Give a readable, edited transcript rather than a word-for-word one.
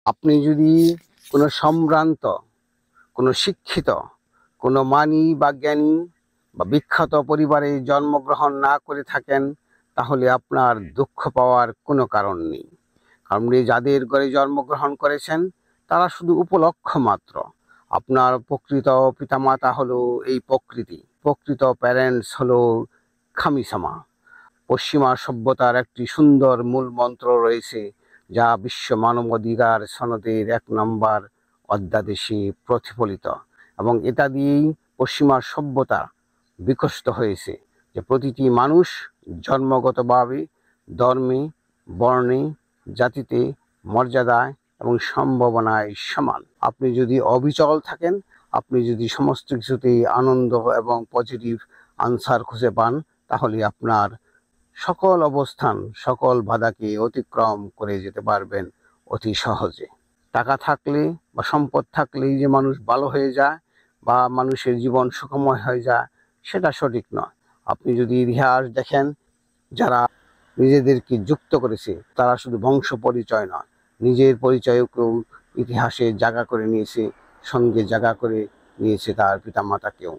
আপনি যদি কোনো সম্ভ্রান্ত, কোনো শিক্ষিত, কোনো মানী বা জ্ঞানী বা বিখ্যাত পরিবারে জন্মগ্রহণ না করে থাকেন, তাহলে আপনার দুঃখ পাওয়ার কোনো কারণ নেই। কারণ যাদের ঘরে জন্মগ্রহণ করেছেন তারা শুধু উপলক্ষ মাত্র। আপনার প্রকৃত পিতামাতা হলো এই প্রকৃত প্যারেন্টস হলো খামিসামা। পশ্চিমা সভ্যতার একটি সুন্দর মূল মন্ত্র রয়েছে, যা বিশ্ব মানবাধিকার সনদের ১ নম্বর অধ্যাদেশে প্রতিফলিত, এবং এটা দিয়েই পশ্চিমা সভ্যতা বিকশিত হয়েছে যে প্রতিটি মানুষ জন্মগতভাবে ধর্মে, বর্ণে, জাতিতে, মর্যাদায় এবং সম্ভাবনায় সমান। আপনি যদি অবিচল থাকেন, আপনি যদি সমস্ত কিছুতেই আনন্দ এবং পজিটিভ আনসার খুঁজে পান, তাহলে আপনার সকল অবস্থান, সকল বাধাকে অতিক্রম করে যেতে পারবেন অতি সহজে। টাকা থাকলে বা সম্পদ থাকলেই যে মানুষ ভালো হয়ে যায় বা মানুষের জীবন সুখময় হয়ে যায়, সেটা সঠিক নয়। আপনি যদি ইতিহাস দেখেন, যারা নিজেদেরকে যুক্ত করেছে তারা শুধু বংশ পরিচয় নয়, নিজের পরিচয়কেও ইতিহাসে জায়গা করে নিয়েছে, সঙ্গে জায়গা করে নিয়েছে তার পিতামাতাকেও।